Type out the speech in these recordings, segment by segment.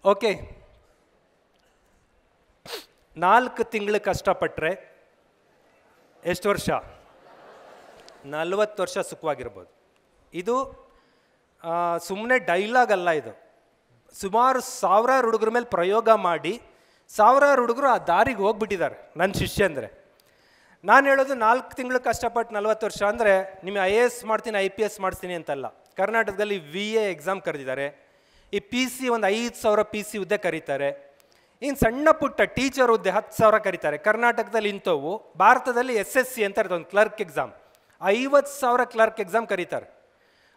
Okay, 4 ತಿಂಗಳು ಕಷ್ಟಪಟ್ಟರೆ ಎಷ್ಟು ವರ್ಷ? 40 ವರ್ಷ ಸುಖವಾಗಿರ್ಬೋದು. ಇದು ಸುಮ್ಮನೆ ಡೈಲಾಗ್ ಅಲ್ಲ, ಇದು ಸುಮಾರು 1000 ಹುಡುಗರ ಮೇಲೆ ಪ್ರಯೋಗ ಮಾಡಿ 1000 ಹುಡುಗರು ಆ ದಾರಿಗೆ ಹೋಗ್ಬಿಟ್ಟಿದ್ದಾರೆ. ನನ್ನ ಶಿಷ್ಯ ಅಂದರೆ ನಾನು ಹೇಳೋದು 4 ತಿಂಗಳು ಕಷ್ಟಪಟ್ಟು 40 ವರ್ಷ ಅಂದರೆ ನಿಮಗೆ IAS ಮಾಡ್ತೀನಿ IPS ಮಾಡಿಸ್ತೀನಿ ಅಂತಲ್ಲ. ಕರ್ನಾಟಕದಲ್ಲಿ VA ಎಕ್ಸಾಮ್ ಕರೆದಿದ್ದಾರೆ. ಈ PC ಒಂದು 5000 PC ಹುದ್ದೆ ಕರೀತಾರೆ. ಇನ್ನು ಸಣ್ಣ ಪುಟ್ಟ ಟೀಚರ್ ಹುದ್ದೆ 10,000 ಕರೀತಾರೆ. ಕರ್ನಾಟಕದಲ್ಲಿ ಇಂಥವು. ಭಾರತದಲ್ಲಿ SSC ಅಂತ ಇರ್ತದೆ ಒಂದು ಕ್ಲರ್ಕ್ ಎಕ್ಸಾಮ್, 50,000 ಕ್ಲರ್ಕ್ ಎಕ್ಸಾಮ್ ಕರೀತಾರೆ.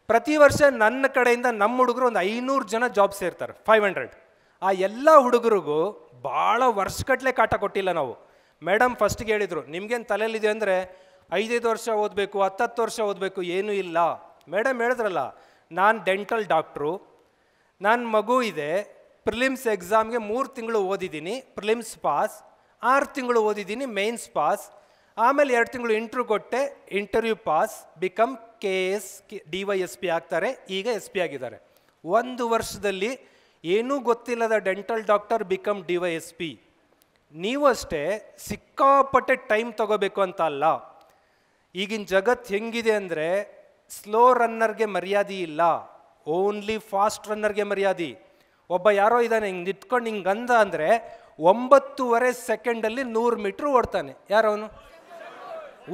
ಪ್ರತಿ ವರ್ಷ ನನ್ನ ಕಡೆಯಿಂದ ನಮ್ಮ ಹುಡುಗರು ಒಂದು 500 ಜನ ಜಾಬ್ ಸೇರ್ತಾರೆ, 500. ಆ ಎಲ್ಲ ಹುಡುಗರಿಗೂ ಭಾಳ ವರ್ಷಗಟ್ಟಲೆ ಕಾಟ ಕೊಟ್ಟಿಲ್ಲ ನಾವು. ಮೇಡಮ್ ಫಸ್ಟ್ಗೆ ಹೇಳಿದರು, ನಿಮ್ಗೇನು ತಲೆಯಲ್ಲಿದೆ ಅಂದರೆ 5-5 ವರ್ಷ ಓದಬೇಕು, 10-10 ವರ್ಷ ಓದಬೇಕು, ಏನೂ ಇಲ್ಲ. ಮೇಡಮ್ ಹೇಳಿದ್ರಲ್ಲ, ನಾನು ಡೆಂಟಲ್ ಡಾಕ್ಟ್ರು, ನನ್ನ ಮಗು ಇದೆ, ಪ್ರಿಲಿಮ್ಸ್ ಎಕ್ಸಾಮ್ಗೆ 3 ತಿಂಗಳು ಓದಿದ್ದೀನಿ, ಪ್ರಿಲಿಮ್ಸ್ ಪಾಸ್, 6 ತಿಂಗಳು ಓದಿದ್ದೀನಿ, ಮೇನ್ಸ್ ಪಾಸ್, ಆಮೇಲೆ 2 ತಿಂಗಳು ಇಂಟರ್ವ್ಯೂ ಕೊಟ್ಟೆ, interview pass, become KS DYSP ಆಗ್ತಾರೆ, ಈಗ SP ಆಗಿದ್ದಾರೆ. 1 ವರ್ಷದಲ್ಲಿ ಏನೂ ಗೊತ್ತಿಲ್ಲದ ಡೆಂಟಲ್ ಡಾಕ್ಟರ್ ಬಿಕಮ್ DYSP. ನೀವು ಅಷ್ಟೇ ಸಿಕ್ಕಾಪಟ್ಟೆ ಟೈಮ್ ತಗೋಬೇಕು ಅಂತ ಅಲ್ಲ. ಈಗಿನ ಜಗತ್ತು ಹೆಂಗಿದೆ ಅಂದರೆ ಸ್ಲೋ ರನ್ನರ್ಗೆ ಮರ್ಯಾದೆ ಇಲ್ಲ, ಓನ್ಲಿ ಫಾಸ್ಟ್ ರನ್ನರ್ಗೆ ಮರ್ಯಾದೆ. ಒಬ್ಬ ಯಾರೋ ಇದ್ದಾನೆ ಹಿಂಗೆ ನಿಂತ್ಕೊಂಡು ಹಿಂಗೆ ಅಂದ ಅಂದರೆ 9.5 ಸೆಕೆಂಡಲ್ಲಿ 100 ಮೀಟ್ರ್ ಓಡ್ತಾನೆ. ಯಾರವನು?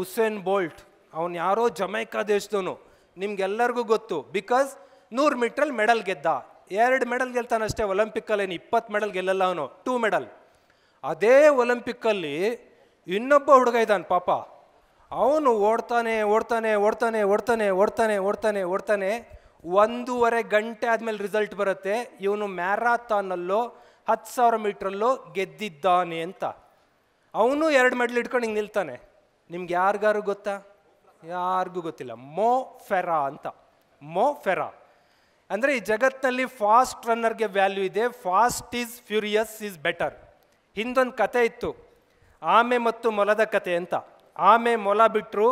Usain Bolt. ಅವನು ಯಾರೋ ಜಮೈಕಾ ದೇಶದವನು, ನಿಮ್ಗೆಲ್ಲರಿಗೂ ಗೊತ್ತು. ಬಿಕಾಸ್ 100 ಮೀಟ್ರಲ್ಲಿ ಮೆಡಲ್ ಗೆದ್ದ, 2 ಮೆಡಲ್ ಗೆಲ್ತಾನಷ್ಟೇ. ಒಲಿಂಪಿಕ್ಕಲ್ಲಿ 20 ಮೆಡಲ್ ಗೆಲ್ಲಲ್ಲ ಅವನು, 2 ಮೆಡಲ್. ಅದೇ ಒಲಿಂಪಿಕ್ಕಲ್ಲಿ ಇನ್ನೊಬ್ಬ ಹುಡುಗ ಇದ್ದಾನೆ ಪಾಪ, ಅವನು ಓಡ್ತಾನೆ ಓಡ್ತಾನೆ ಓಡ್ತಾನೆ ಓಡ್ತಾನೆ ಓಡ್ತಾನೆ ಓಡ್ತಾನೆ ಓಡ್ತಾನೆ 1.5 ಗಂಟೆ ಆದಮೇಲೆ ರಿಸಲ್ಟ್ ಬರುತ್ತೆ, ಇವನು ಮ್ಯಾರಾಥಾನಲ್ಲೋ 10,000 ಮೀಟ್ರಲ್ಲೋ ಗೆದ್ದಿದ್ದಾನೆ ಅಂತ. ಅವನು 2 ಮೆಡಲ್ ಇಟ್ಕೊಂಡು ಹಿಂಗೆ ನಿಲ್ತಾನೆ. ನಿಮ್ಗೆ ಯಾರಿಗಾರು ಗೊತ್ತಾ? ಯಾರಿಗೂ ಗೊತ್ತಿಲ್ಲ. ಮೋ ಫೆರಾ ಅಂತ. ಮೋ ಫೆರಾ ಅಂದರೆ ಈ ಜಗತ್ತಿನಲ್ಲಿ ಫಾಸ್ಟ್ ರನ್ನರ್ಗೆ ವ್ಯಾಲ್ಯೂ ಇದೆ. Fast is furious is better. ಹಿಂದೊಂದು ಕತೆ ಇತ್ತು, ಆಮೆ ಮತ್ತು ಮೊಲದ ಕತೆ ಅಂತ. ಆಮೆ ಮೊಲ ಬಿಟ್ಟರು,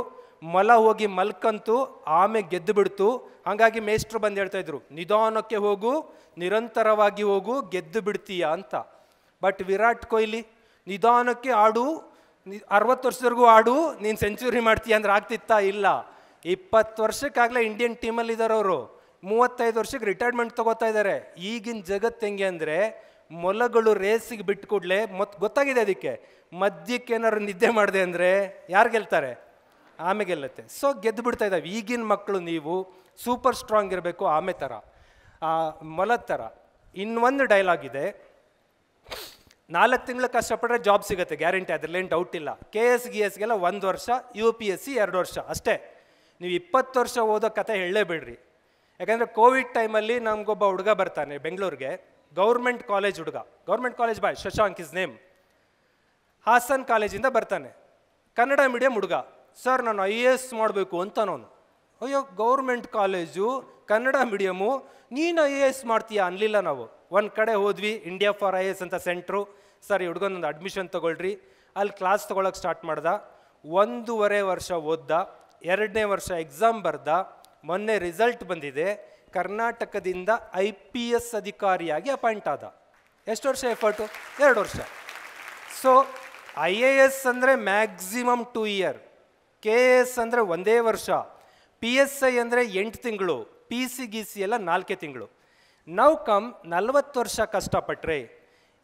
ಮೊಲ ಹೋಗಿ ಮಲ್ಕಂತು, ಆಮೆ ಗೆದ್ದು ಬಿಡ್ತು. ಹಾಗಾಗಿ ಮೇಷ್ಟ್ರು ಬಂದು ಹೇಳ್ತಾ ಇದ್ರು, ನಿಧಾನಕ್ಕೆ ಹೋಗು, ನಿರಂತರವಾಗಿ ಹೋಗು, ಗೆದ್ದು ಬಿಡ್ತೀಯ ಅಂತ. ಬಟ್ ವಿರಾಟ್ ಕೊಹ್ಲಿ ನಿಧಾನಕ್ಕೆ ಆಡು, 60 ವರ್ಷದವರೆಗೂ ಆಡು, ನೀನು ಸೆಂಚುರಿ ಮಾಡ್ತೀಯ ಅಂದ್ರೆ ಆಗ್ತಿತ್ತಾ? ಇಲ್ಲ. 20 ವರ್ಷಕ್ಕಾಗಲೇ ಇಂಡಿಯನ್ ಟೀಮಲ್ಲಿ ಇದ್ದಾರೆ ಅವರು. 35 ವರ್ಷಕ್ಕೆ ರಿಟೈರ್ಮೆಂಟ್ ತಗೋತಾ ಇದ್ದಾರೆ. ಈಗಿನ ಜಗತ್ತು ಹೆಂಗೆ ಅಂದರೆ ಮೊಲಗಳು ರೇಸಿಗೆ ಬಿಟ್ಟು ಕೂಡಲೇ ಗೊತ್ತಾಗಿದೆ ಅದಕ್ಕೆ, ಮಧ್ಯಕ್ಕೆ ಏನಾದ್ರು ನಿದ್ದೆ ಮಾಡಿದೆ ಅಂದರೆ ಯಾರು ಗೆಲ್ತಾರೆ? ಆಮೆ ಗೆಲ್ಲುತ್ತೆ. ಸೊ ಗೆದ್ದು ಬಿಡ್ತಾ ಇದ್ದಾವೆ ಈಗಿನ ಮಕ್ಕಳು. ನೀವು ಸೂಪರ್ ಸ್ಟ್ರಾಂಗ್ ಇರಬೇಕು, ಆಮೆ ಥರ, ಮೊಲದ ಥರ. ಇನ್ನೊಂದು ಡೈಲಾಗ್ ಇದೆ, 4 ತಿಂಗಳು ಕಷ್ಟಪಟ್ಟರೆ ಜಾಬ್ ಸಿಗುತ್ತೆ ಗ್ಯಾರಂಟಿ, ಅದರಲ್ಲೇನು ಡೌಟ್ ಇಲ್ಲ. KS GSಗೆಲ್ಲ 1 ವರ್ಷ, UPSC 2 ವರ್ಷ ಅಷ್ಟೇ. ನೀವು 20 ವರ್ಷ ಓದೋ ಕತೆ ಹೇಳಲೇಬೇಡ್ರಿ. ಯಾಕಂದರೆ ಕೋವಿಡ್ ಟೈಮಲ್ಲಿ ನಮಗೊಬ್ಬ ಹುಡುಗ ಬರ್ತಾನೆ ಬೆಂಗಳೂರಿಗೆ, ಗೌರ್ಮೆಂಟ್ ಕಾಲೇಜ್ ಹುಡುಗ, government college boy, Shashank is name. Hassan ಕಾಲೇಜಿಂದ ಬರ್ತಾನೆ, ಕನ್ನಡ ಮೀಡಿಯಂ ಹುಡುಗ. ಸರ್ ನಾನು IAS ಮಾಡಬೇಕು ಅಂತನವನು. ಅಯ್ಯೋ, ಗೌರ್ಮೆಂಟ್ ಕಾಲೇಜು, ಕನ್ನಡ ಮೀಡಿಯಮು, ನೀನು IAS ಮಾಡ್ತೀಯಾ ಅನ್ನಲಿಲ್ಲ ನಾವು. ಒಂದು ಕಡೆ ಹೋದ್ವಿ, ಇಂಡಿಯಾ ಫಾರ್ IAS ಅಂತ ಸೆಂಟ್ರು. ಸರ್ ಈ ಹುಡುಗನೊಂದು ಅಡ್ಮಿಷನ್ ತೊಗೊಳ್ರಿ. ಅಲ್ಲಿ ಕ್ಲಾಸ್ ತೊಗೊಳಕ್ಕೆ ಸ್ಟಾರ್ಟ್ ಮಾಡ್ದ. 1.5 ವರ್ಷ ಓದ್ದ, 2ನೇ ವರ್ಷ ಎಕ್ಸಾಮ್ ಬರ್ದ. ಮೊನ್ನೆ ರಿಸಲ್ಟ್ ಬಂದಿದೆ, ಕರ್ನಾಟಕದಿಂದ IPS ಅಧಿಕಾರಿಯಾಗಿ ಅಪಾಯಿಂಟ್ ಆದ. ಎಷ್ಟು ವರ್ಷ ಎಫರ್ಟು? 2 ವರ್ಷ. ಸೊ IAS ಅಂದರೆ ಮ್ಯಾಕ್ಸಿಮಮ್ 2 ಇಯರ್, KS ಅಂದರೆ 1 ವರ್ಷ, PSI ಅಂದರೆ 8 ತಿಂಗಳು, PC GC ಎಲ್ಲ 4 ತಿಂಗಳು. ನಾವು 40 ವರ್ಷ ಕಷ್ಟಪಟ್ಟರೆ,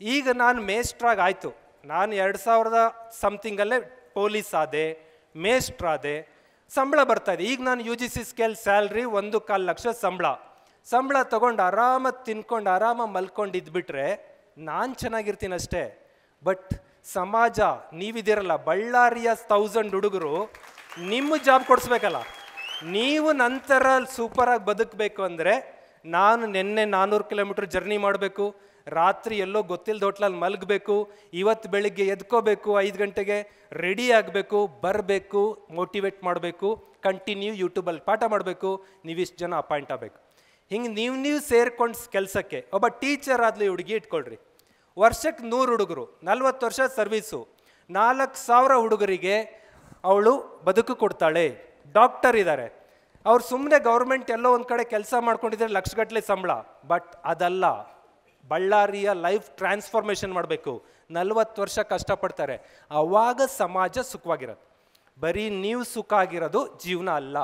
ಈಗ ನಾನು ಮೇಸ್ಟ್ರಾಗಿ ಆಯಿತು, ನಾನು 2000 ಸಮಥಿಂಗಲ್ಲೇ ಪೊಲೀಸ್ ಆದೆ, ಮೇಸ್ಟ್ರಾದೆ, ಸಂಬಳ ಬರ್ತಾಯಿದೆ. ಈಗ ನಾನು UGC ಸ್ಕೇಲ್ ಸ್ಯಾಲ್ರಿ 1.25 ಲಕ್ಷ ಸಂಬಳ ತೊಗೊಂಡು ಆರಾಮಾಗಿ ತಿನ್ಕೊಂಡು ಆರಾಮಾಗಿ ಮಲ್ಕೊಂಡು ಇದ್ಬಿಟ್ರೆ ನಾನು ಚೆನ್ನಾಗಿರ್ತೀನಿ ಅಷ್ಟೇ. ಬಟ್ ಸಮಾಜ, ನೀವಿದ್ದೀರಲ್ಲ, ಬಳ್ಳಾರಿಯ 1000 ಹುಡುಗರು ನಿಮ್ಮ ಜಾಬ್ ಕೊಡಿಸ್ಬೇಕಲ್ಲ. ನೀವು ನಂತರ ಸೂಪರಾಗಿ ಬದುಕಬೇಕು ಅಂದರೆ ನಾನು ನಿನ್ನೆ 400 ಕಿಲೋಮೀಟ್ರ್ ಜರ್ನಿ ಮಾಡಬೇಕು, ರಾತ್ರಿ ಎಲ್ಲೋ ಗೊತ್ತಿಲ್ಲದ ಹೋಟ್ಲಲ್ಲಿ ಮಲಗಬೇಕು, ಇವತ್ತು ಬೆಳಿಗ್ಗೆ ಎದ್ಕೋಬೇಕು, 5 ಗಂಟೆಗೆ ರೆಡಿ ಆಗಬೇಕು, ಬರಬೇಕು, ಮೋಟಿವೇಟ್ ಮಾಡಬೇಕು, ಕಂಟಿನ್ಯೂ ಯೂಟ್ಯೂಬಲ್ಲಿ ಪಾಠ ಮಾಡಬೇಕು, ನೀವಿಷ್ಟು ಜನ ಅಪಾಯಿಂಟ್ ಆಗಬೇಕು. ಹಿಂಗೆ ನೀವು ಸೇರ್ಕೊಂಡು ಕೆಲಸಕ್ಕೆ. ಒಬ್ಬ ಟೀಚರ್ ಆದಲಿ ಹುಡುಗಿ ಇಟ್ಕೊಳ್ರಿ, ವರ್ಷಕ್ಕೆ 100 ಹುಡುಗರು, 40 ವರ್ಷ ಸರ್ವೀಸು, 4000 ಹುಡುಗರಿಗೆ ಅವಳು ಬದುಕು ಕೊಡ್ತಾಳೆ. ಡಾಕ್ಟರ್ ಇದ್ದಾರೆ, ಅವ್ರು ಸುಮ್ಮನೆ ಗೌರ್ಮೆಂಟ್ ಎಲ್ಲೋ ಒಂದು ಕಡೆ ಕೆಲಸ ಮಾಡ್ಕೊಂಡಿದ್ರೆ ಲಕ್ಷಗಟ್ಟಲೆ ಸಂಬಳ. ಬಟ್ ಅದಲ್ಲ, ಬಳ್ಳಾರಿಯ ಲೈಫ್ ಟ್ರಾನ್ಸ್ಫಾರ್ಮೇಷನ್ ಮಾಡಬೇಕು, 40 ವರ್ಷ ಕಷ್ಟಪಡ್ತಾರೆ, ಆವಾಗ ಸಮಾಜ ಸುಖವಾಗಿರೋದು. ಬರೀ ನೀವು ಸುಖ ಆಗಿರೋದು ಜೀವನ ಅಲ್ಲ.